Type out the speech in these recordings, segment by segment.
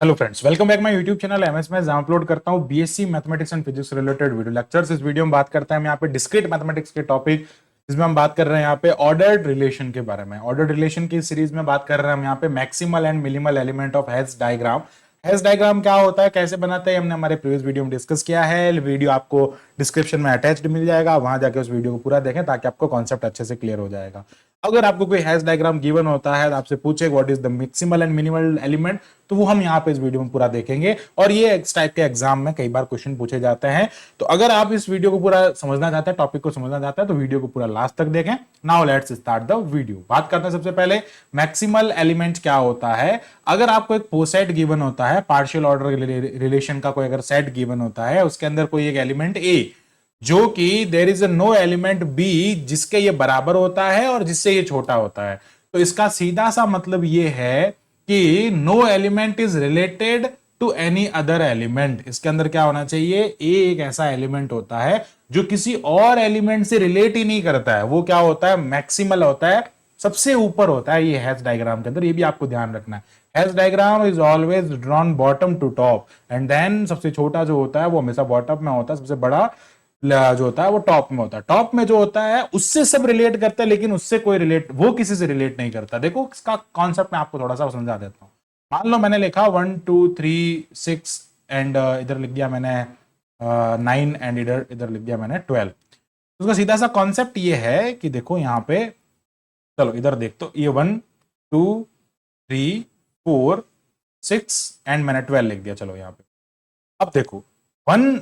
Hello friends, welcome back my YouTube channel MS में, जहां upload करता हूं BSc mathematics and physics related video lectures. इस video में बात करते हैं हम यहाँ पे डिस्क्रीट मैथमेटिक्स के टॉपिक, जिसमें हम बात कर रहे हैं यहाँ पे ऑर्डर्ड रिलेशन के बारे में। ऑर्डर्ड रिलेशन की सीरीज में बात कर रहे हैं हम यहाँ पे maximal and minimal element of Hasse diagram. Hasse diagram क्या होता है, कैसे बनाते हैं, हमने हमारे प्रीवियस वीडियो में डिस्कस किया है। वीडियो आपको डिस्क्रिप्शन में अटैच्ड मिल जाएगा, वहां जाके उस वीडियो को पूरा देखें ताकि आपको कॉन्सेप्ट अच्छे से क्लियर हो जाएगा। अगर आपको कोई हेल्स डायग्राम गिवन होता है, आपसे पूछे what is the maximal and minimal element, तो वो हम यहाँ पे इस वीडियो में पूरा देखेंगे। और ये इस टाइप के एग्जाम में कई बार क्वेश्चन पूछे जाते हैं। तो अगर आप इस वीडियो को पूरा समझना चाहते हैं, टॉपिक को समझना चाहते हैं, तो वीडियो को पूरा लास्ट तक देखें। Now let's start the video. बात करते हैं सबसे पहले मैक्सिमल एलिमेंट क्या होता है। अगर आपको एक पोसेट गिवन होता है, पार्शियल ऑर्डर रिलेशन का कोई अगर सेट गिवन होता है, उसके अंदर कोई एक एलिमेंट ए, जो कि there is no element B जिसके ये बराबर होता है और जिससे ये छोटा होता है, तो इसका सीधा सा मतलब ये है कि no element is related to any other element. इसके अंदर क्या होना चाहिए, ए एक ऐसा एलिमेंट होता है जो किसी और एलिमेंट से रिलेट ही नहीं करता है। वो क्या होता है, मैक्सिमल होता है, सबसे ऊपर होता है। ये हेल्स डायग्राम के अंदर ये भी आपको ध्यान रखना है। Hasse diagram is always drawn bottom to top and then सबसे छोटा जो होता है वो हमेशा बॉटम में होता है, सबसे बड़ा जो होता है वो टॉप में होता है। टॉप में जो होता है उससे सब रिलेट करता है, लेकिन उससे कोई रिलेट, वो किसी से रिलेट नहीं करता। देखो इसका कॉन्सेप्ट मैं आपको थोड़ा सा समझा देता हूं। मान लो मैंने लिखा 1 2 3 6 एंड इधर लिख दिया मैंने 9 एंड इधर इधर लिख दिया मैंने 12। उसका सीधा सा कॉन्सेप्ट ये है कि देखो यहाँ पे, चलो इधर देख, तो ये 1 2 3 4 6 एंड मैंने 12 लिख दिया। चलो यहाँ पे अब देखो, 1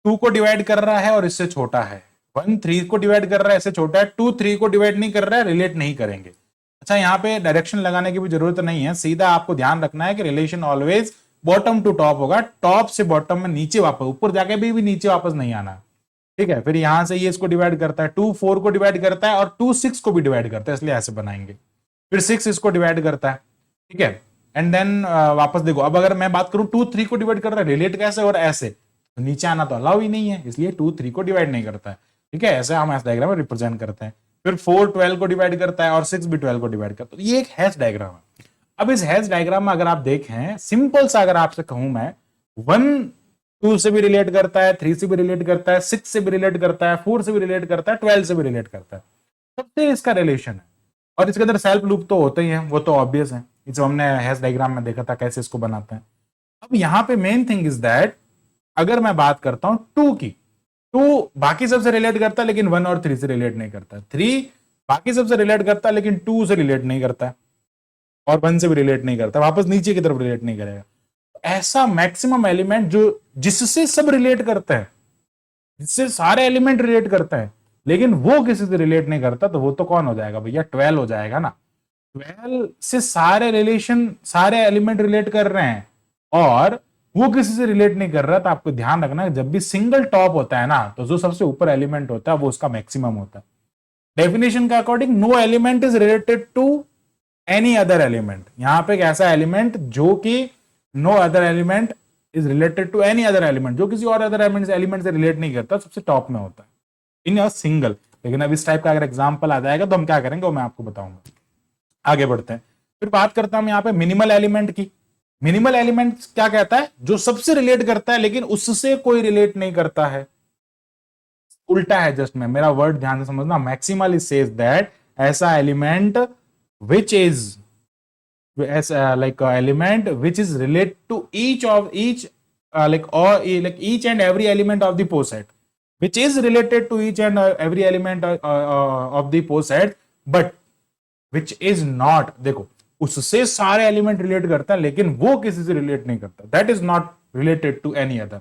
2 को डिवाइड कर रहा है और इससे छोटा है, 1 3 को डिवाइड कर रहा है, इससे छोटा है, 2 3 को डिवाइड नहीं कर रहा है, रिलेट नहीं करेंगे। अच्छा, यहाँ पे डायरेक्शन लगाने की भी जरूरत नहीं है, सीधा आपको ध्यान रखना है कि relation always bottom to top होगा। टॉप से बॉटम में नीचे वापस, ऊपर जाके भी नीचे वापस नहीं आना। ठीक है, फिर यहां से ये इसको डिवाइड करता है, 2 4 को डिवाइड करता है और 2 6 को भी डिवाइड करता है, इसलिए ऐसे बनाएंगे। फिर 6 इसको डिवाइड करता है। ठीक है, एंड देन वापस देखो, अब अगर मैं बात करूं 2 3 को डिवाइड कर रहा है, रिलेट कैसे और ऐसे, तो नीचे आना तो अलाउ ही नहीं है, इसलिए 2 3 को डिवाइड नहीं करता है। ठीक है, ऐसे हम इस डायग्राम में रिप्रेजेंट करते हैं। फिर 4 12 को डिवाइड करता है और 6 भी 12 को डिवाइड करता है। ये एक हैश डायग्राम है। अब इस हैश डायग्राम में अगर आप देखें, सिंपल सा अगर आपसे कहूं मैं, 1 2 से भी रिलेट करता है, 3 से भी रिलेट करता है, 6 से भी रिलेट करता है, 4 से भी रिलेट करता है, 12 से भी रिलेट करता है। सबसे इसका रिलेशन है। और इसके अंदर सेल्फ लूप तो होते ही है, वो तो ऑब्वियस है, जो हमने हैश डायग्राम में देखा था कैसे इसको बनाते हैं। अब यहां पे मेन थिंग इज दैट, अगर मैं बात करता हूं 2 की, 2 बाकी सबसे रिलेट करता है लेकिन 1 और 3 से रिलेट नहीं करता। 3 बाकी सबसे रिलेट करता है लेकिन 2 से रिलेट नहीं करता और 1 से भी रिलेट नहीं करता, वापस नीचे की तरफ रिलेट नहीं करेगा। ऐसा मैक्सिमम एलिमेंट जो जिससे सब रिलेट करते हैं, जिससे सारे एलिमेंट रिलेट करते हैं, लेकिन वो किसी से रिलेट नहीं करता, तो वो तो कौन हो जाएगा भैया, 12 हो जाएगा ना। 12 से सारे रिलेशन, सारे एलिमेंट रिलेट कर रहे हैं और वो किसी से रिलेट नहीं कर रहा। तो आपको ध्यान रखना है, जब भी सिंगल टॉप होता है ना, तो जो सबसे ऊपर एलिमेंट होता है वो उसका मैक्सिमम होता है। डेफिनेशन के according no element is related to any other element. यहां पे एक ऐसा एलिमेंट जो कि no other element is related to any other element, जो किसी और अदर एलिमेंट से रिलेट नहीं करता, सबसे टॉप में होता है इन अ सिंगल। लेकिन अब इस टाइप का अगर एग्जांपल आ जाएगा तो हम क्या करेंगे वो मैं आपको बताऊंगा। आगे बढ़ते हैं, फिर बात करता हूं यहाँ पे मिनिमल एलिमेंट की। मिनिमल एलिमेंट क्या कहता है, जो सबसे रिलेट करता है लेकिन उससे कोई रिलेट नहीं करता है। उल्टा है, जस्ट में मेरा वर्ड ध्यान से समझना। मैक्सिमल इज सेज दैट ऐसा element which is as like element which is related to each like each and every element of the poset, which is related to each and every element of the poset, but which is not, देखो उससे सारे element relate करता है लेकिन वो किसी से relate नहीं करता, that is not related to any other.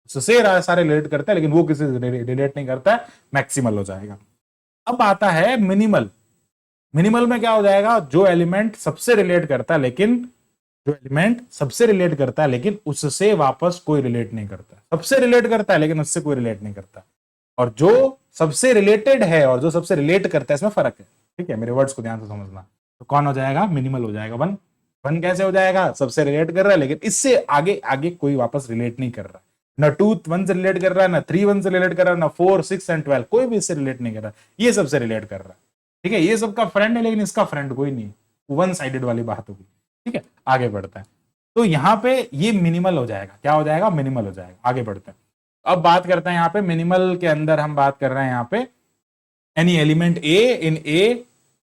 उससे सारे रिलेट करता है लेकिन वो किसी से रिलेट नहीं करता है, मैक्सिमल हो जाएगा। अब आता है मिनिमल। मिनिमल में क्या हो जाएगा, जो एलिमेंट सबसे रिलेट करता है लेकिन, जो एलिमेंट सबसे रिलेट करता है लेकिन उससे वापस कोई रिलेट नहीं करता, सबसे रिलेट करता है लेकिन उससे कोई रिलेट नहीं करता। और जो सबसे रिलेटेड है और जो सबसे रिलेट करता है, इसमें फर्क है। ठीक है, मेरे वर्ड्स को ध्यान से समझना। तो कौन हो जाएगा, मिनिमल हो जाएगा। 1 1 कैसे हो जाएगा, सबसे रिलेट कर रहा है लेकिन इससे आगे आगे कोई वापस रिलेट नहीं कर रहा, ना 2 1 से रिलेट कर रहा है, ना 3 1 से रिलेट कर रहा है, ना 4 6 एंड 12, कोई भी इससे रिलेट नहीं कर रहा, ये सबसे रिलेट कर रहा है। ठीक है, ये सबका फ्रेंड है लेकिन इसका फ्रेंड कोई नहीं, वन साइडेड वाली बात होगी। ठीक है, आगे बढ़ता है। तो यहां पे ये मिनिमल हो जाएगा, क्या हो जाएगा, मिनिमल हो जाएगा। आगे बढ़ते हैं, अब बात करते हैं यहाँ पे मिनिमल के अंदर हम बात कर रहे हैं यहाँ पे एनी एलिमेंट ए इन ए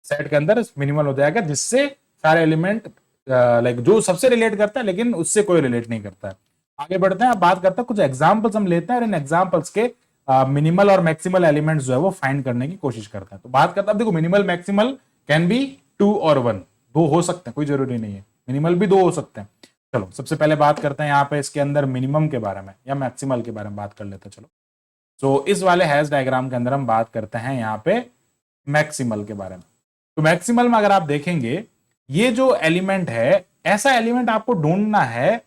सेट के अंदर मिनिमल हो जाएगा, जिससे सारे एलिमेंट लाइक जो सबसे रिलेट करता है लेकिन उससे कोई रिलेट नहीं करता है। आगे बढ़ते हैं, अब बात करते हैं कुछ एग्जांपल्स हम लेते हैं और इन एग्जांपल्स के मिनिमल और मैक्सिमल एलिमेंट्स जो है वो फाइंड करने की कोशिश करते हैं। तो बात करते हैं, अब देखो मिनिमल मैक्सिमल कैन बी 2 और 1, दो हो सकते हैं, कोई जरूरी नहीं है, मिनिमल भी दो हो सकते हैं। चलो सबसे पहले बात करते हैं यहाँ पे इसके अंदर मिनिमम के बारे में या मैक्सिमल के बारे में बात कर लेते हैं। चलो तो इस वाले हैश डायग्राम के अंदर हम बात करते हैं यहाँ पे मैक्सिमल के बारे में। तो मैक्सिमल में अगर आप देखेंगे, ये जो एलिमेंट है, ऐसा एलिमेंट आपको ढूंढना है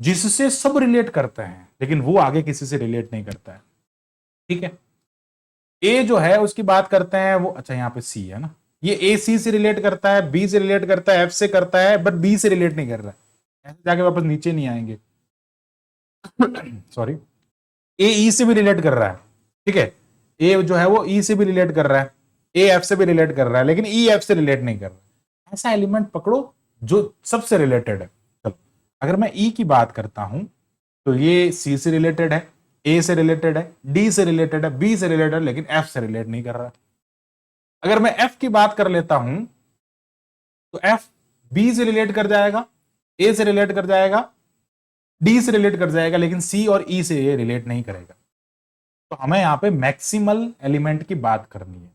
जिससे सब रिलेट करते हैं लेकिन वो आगे किसी से रिलेट नहीं करता है। ठीक है, ए जो है उसकी बात करते हैं वो, अच्छा यहाँ पे सी है ना, ये ए सी से रिलेट करता है, बी से रिलेट करता है, एफ से करता है, बट बी से रिलेट नहीं कर रहा है, ऐसे जाके वापस नीचे नहीं आएंगे। सॉरी, ए ई से भी रिलेट कर रहा है, ठीक है, ए जो है वो ई से भी रिलेट कर रहा है, ए एफ से भी रिलेट कर रहा है, लेकिन ई एफ से रिलेट नहीं कर रहा है। ऐसा एलिमेंट पकड़ो जो सबसे रिलेटेड है। चलो अगर मैं ई की बात करता हूं तो ये सी से रिलेटेड है, ए से रिलेटेड है, डी से रिलेटेड है, बी से रिलेटेड है, लेकिन एफ से रिलेट नहीं कर रहा। अगर मैं एफ की बात कर लेता हूं तो एफ बी से रिलेट कर जाएगा, ए से रिलेट कर जाएगा, डी से रिलेट कर जाएगा, लेकिन सी और ई से ये रिलेट नहीं करेगा। तो हमें यहां पे मैक्सिमल एलिमेंट की बात करनी है।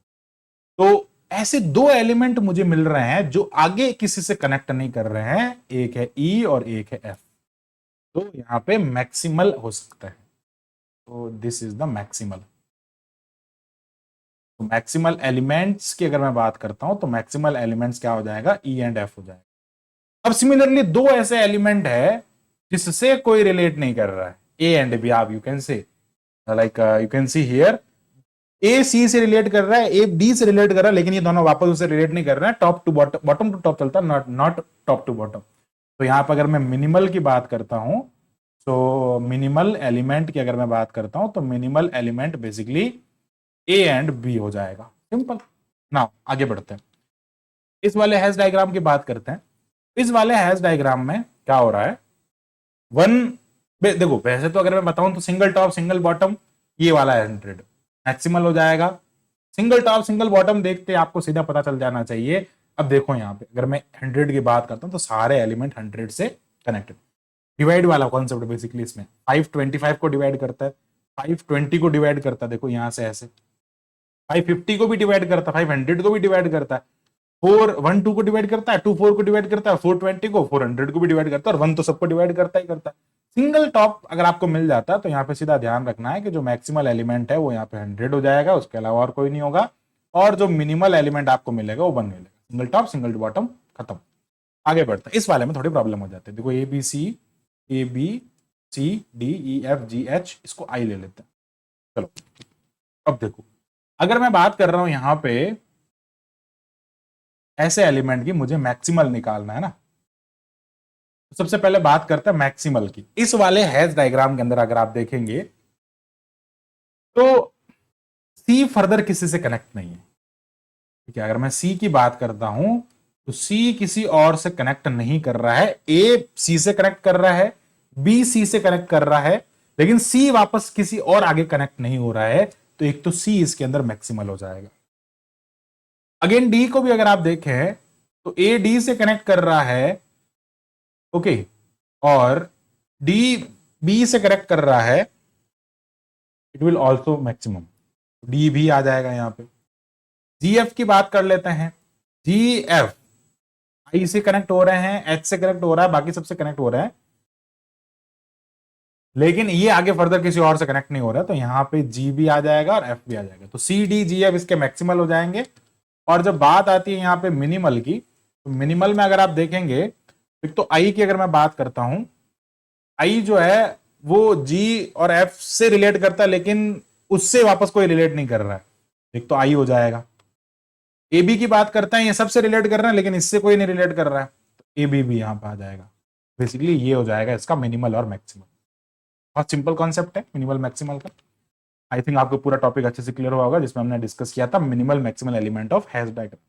तो ऐसे दो एलिमेंट मुझे मिल रहे हैं जो आगे किसी से कनेक्ट नहीं कर रहे हैं, एक है ई और एक है एफ, तो यहां पे मैक्सिमल हो सकता है। तो दिस इज द मैक्सिमल। तो मैक्सिमल एलिमेंट्स की अगर मैं बात करता हूं तो मैक्सिमल एलिमेंट्स क्या हो जाएगा, ई एंड एफ हो जाएगा। अब सिमिलरली दो ऐसे एलिमेंट है जिससे कोई रिलेट नहीं कर रहा है, ए एंड बी। आप you can say like you can see here, a c से रिलेट कर रहा है, ए डी से रिलेट कर रहा है, लेकिन ये दोनों वापस उससे रिलेट नहीं कर रहे हैं, top to bottom, bottom to top चलता है, नॉट टॉप टू बॉटम। तो यहां पर अगर मैं मिनिमल की बात करता हूं तो मिनिमल एलिमेंट की अगर मैं बात करता हूं तो minimal element basically A and B हो जाएगा, सिंपल। नाउ आगे बढ़ते हैं, इस वाले हैश डायग्राम की बात करते हैं। इस वाले हैश डायग्राम में क्या हो रहा है, वन, देखो वैसे तो अगर मैं बताऊं तो सिंगल टॉप सिंगल बॉटम ये वाला 100 मैक्सिमल हो जाएगा। सिंगल टॉप सिंगल बॉटम देखते आपको सीधा पता चल जाना चाहिए। अब देखो यहाँ पे अगर मैं 100 की बात करता हूं तो सारे एलिमेंट 100 से कनेक्टेड। डिवाइड वाला कॉन्सेप्ट बेसिकली इसमें 525 को डिवाइड करता है, 520 को डिवाइड करता है, देखो यहां से ऐसे 550 को भी डिवाइड करता है, 500 को भी डिवाइड करता है, 412 को डिवाइड करता है, 24 को डिवाइड करता है, 420 को, 400 को भी डिवाइड करता है, और 1 तो सबको डिवाइड करता ही करता है। सिंगल टॉप अगर आपको मिल जाता है तो यहाँ पे सीधा ध्यान रखना है कि जो मैक्सिमल एलिमेंट है वो यहाँ पे 100 हो जाएगा, उसके अलावा और कोई नहीं होगा, और जो मिनिमल एलिमेंट आपको मिलेगा वो 1 मिलेगा। सिंगल टॉप सिंगल बॉटम, खत्म। आगे बढ़ते हैं, इस वाले में थोड़ी प्रॉब्लम हो जाती है। देखो A B C D E F G H, इसको आई ले लेते हैं। चलो अब देखो अगर मैं बात कर रहा हूं यहां पे ऐसे एलिमेंट की मुझे मैक्सिमल निकालना है ना, तो सबसे पहले बात करते हैं मैक्सिमल की। इस वाले हैश डायग्राम के अंदर अगर आप देखेंगे तो सी फर्दर किसी से कनेक्ट नहीं है, ठीक है। अगर मैं सी की बात करता हूं तो सी किसी और से कनेक्ट नहीं कर रहा है, ए सी से कनेक्ट कर रहा है, बी सी से कनेक्ट कर रहा है, लेकिन सी वापस किसी और आगे कनेक्ट नहीं हो रहा है, तो एक तो सी इसके अंदर मैक्सिमल हो जाएगा। अगेन डी को भी अगर आप देखें तो ए डी से कनेक्ट कर रहा है, ओके, और डी बी से कनेक्ट कर रहा है, it will also maximum, D भी आ जाएगा यहां पे। जी एफ की बात कर लेते हैं, जी एफ आई से कनेक्ट हो रहे हैं, एच से कनेक्ट हो रहा है, बाकी सबसे कनेक्ट हो रहा है, लेकिन ये आगे फर्दर किसी और से कनेक्ट नहीं हो रहा है, तो यहां पे जी भी आ जाएगा और एफ भी आ जाएगा। तो सी डी जी एफ इसके मैक्सिमल हो जाएंगे। और जब बात आती है यहां पे मिनिमल की, तो मिनिमल में अगर आप देखेंगे, एक तो आई की अगर मैं बात करता हूं, आई जो है वो जी और एफ से रिलेट करता है, लेकिन उससे वापस कोई रिलेट नहीं कर रहा है, एक तो आई हो जाएगा। ए बी की बात करते हैं, ये सबसे रिलेट कर रहे हैं लेकिन इससे कोई नहीं रिलेट कर रहा है, तो ए बी भी यहां पर आ जाएगा। बेसिकली ये हो जाएगा इसका मिनिमल और मैक्सिमल। बहुत सिंपल कॉन्सेप्ट है मिनिमल मैक्सिमल का। आई थिंक आपको पूरा टॉपिक अच्छे से क्लियर हुआ होगा, जिसमें हमने डिस्कस किया था minimal maximal element of hash diagram.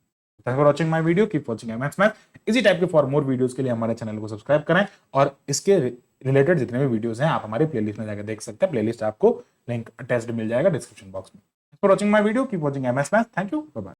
Thanks for watching my video, keep watching MS math. इसी टाइप के फॉर मोर वीडियोस के लिए हमारे चैनल को सब्सक्राइब करें और इसके रिलेटेड जितने भी वीडियोस हैं आप हमारे प्लेलिस्ट में जाकर देख सकते हैं। प्लेलिस्ट आपको लिंक अटैच्ड मिल जाएगा डिस्क्रिप्शन बॉक्स में। For watching my video, keep watching MS math. Thank you, bye bye.